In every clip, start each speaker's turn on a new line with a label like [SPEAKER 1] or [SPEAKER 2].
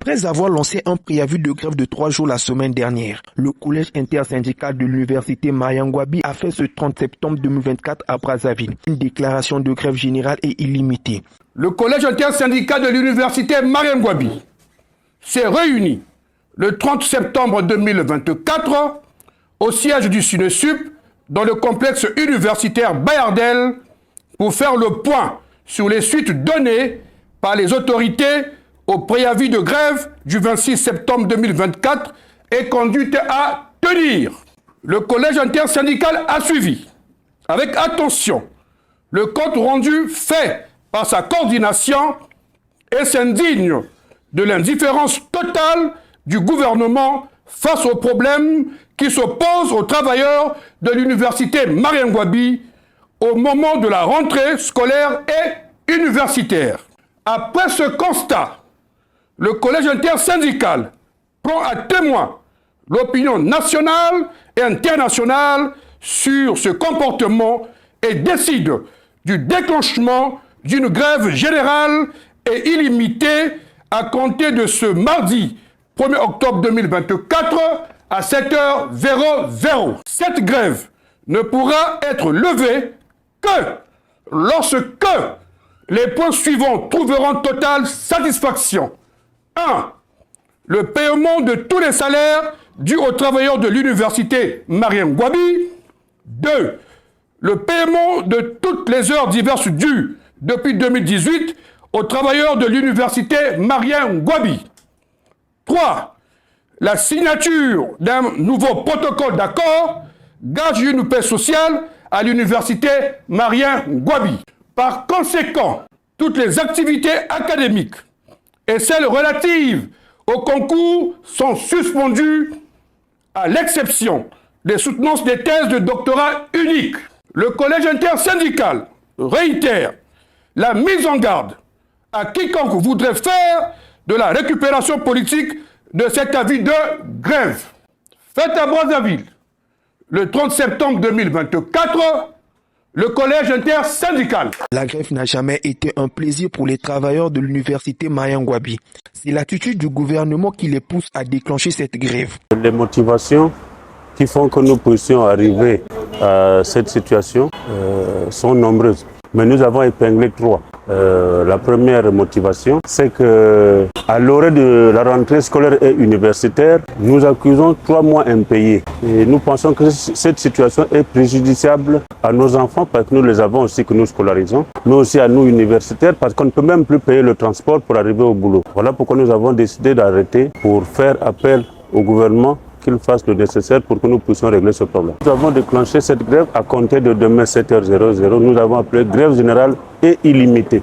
[SPEAKER 1] Après avoir lancé un préavis de grève de 3 jours la semaine dernière, le collège intersyndical de l'université Mariam Ngouabi a fait ce 30 septembre 2024 à Brazzaville une déclaration de grève générale et illimitée.
[SPEAKER 2] Le collège intersyndical de l'université Mariam Ngouabi s'est réuni le 30 septembre 2024 au siège du SUNESUP dans le complexe universitaire Bayardel pour faire le point sur les suites données par les autorités au préavis de grève du 26 septembre 2024 et conduite à tenir. Le collège intersyndical a suivi avec attention le compte rendu fait par sa coordination et s'indigne de l'indifférence totale du gouvernement face aux problèmes qui s'opposent aux travailleurs de l'université Mariam Ngouabi au moment de la rentrée scolaire et universitaire. Après ce constat, le collège intersyndical prend à témoin l'opinion nationale et internationale sur ce comportement et décide du déclenchement d'une grève générale et illimitée à compter de ce mardi 1er octobre 2024 à 7h00. Cette grève ne pourra être levée que lorsque les points suivants trouveront totale satisfaction. 1. Le paiement de tous les salaires dus aux travailleurs de l'université Mariam Ngouabi. 2. Le paiement de toutes les heures diverses dues depuis 2018 aux travailleurs de l'université Mariam Ngouabi. 3. La signature d'un nouveau protocole d'accord gage une paix sociale à l'université Mariam Ngouabi. Par conséquent, toutes les activités académiques et celles relatives au concours sont suspendues à l'exception des soutenances des thèses de doctorat uniques. Le collège intersyndical réitère la mise en garde à quiconque voudrait faire de la récupération politique de cet avis de grève. Fait à Brazzaville, le 30 septembre 2024, le collège intersyndical.
[SPEAKER 1] La grève n'a jamais été un plaisir pour les travailleurs de l'université Mariam Ngouabi. C'est l'attitude du gouvernement qui les pousse à déclencher cette grève.
[SPEAKER 3] Les motivations qui font que nous puissions arriver à cette situation sont nombreuses. Mais nous avons épinglé 3. La première motivation, c'est que à l'orée de la rentrée scolaire et universitaire, nous accusons 3 mois impayés. Et nous pensons que cette situation est préjudiciable à nos enfants parce que nous les avons aussi que nous scolarisons, mais aussi à nous universitaires parce qu'on ne peut même plus payer le transport pour arriver au boulot. Voilà pourquoi nous avons décidé d'arrêter pour faire appel au gouvernement qu'il fasse le nécessaire pour que nous puissions régler ce problème. Nous avons déclenché cette grève à compter de demain 7h00. Nous avons appelé grève générale et illimitée.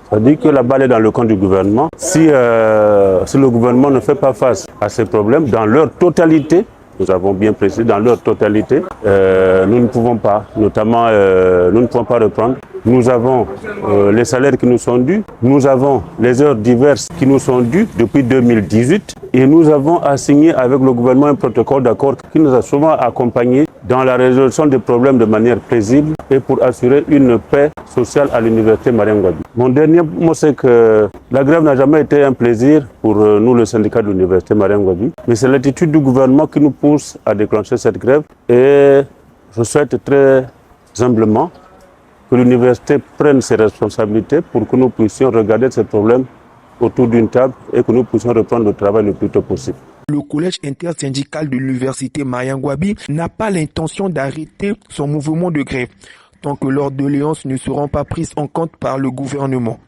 [SPEAKER 3] C'est-à-dire que la balle est dans le camp du gouvernement. Si le gouvernement ne fait pas face à ces problèmes dans leur totalité, nous avons bien précisé, dans leur totalité, nous ne pouvons pas, notamment, nous ne pouvons pas reprendre. Nous avons les salaires qui nous sont dus, nous avons les heures diverses qui nous sont dues depuis 2018 et nous avons assigné avec le gouvernement un protocole d'accord qui nous a souvent accompagnés dans la résolution des problèmes de manière paisible et pour assurer une paix sociale à l'université Mariam Ngouabi. Mon dernier mot, c'est que la grève n'a jamais été un plaisir pour nous, le syndicat de l'université Mariam Ngouabi, mais c'est l'attitude du gouvernement qui nous pousse à déclencher cette grève et je souhaite très humblement que l'université prenne ses responsabilités pour que nous puissions regarder ces problèmes autour d'une table et que nous puissions reprendre le travail le plus tôt possible.
[SPEAKER 1] Le collège intersyndical de l'université Mariam Ngouabi n'a pas l'intention d'arrêter son mouvement de grève tant que leurs doléances ne seront pas prises en compte par le gouvernement.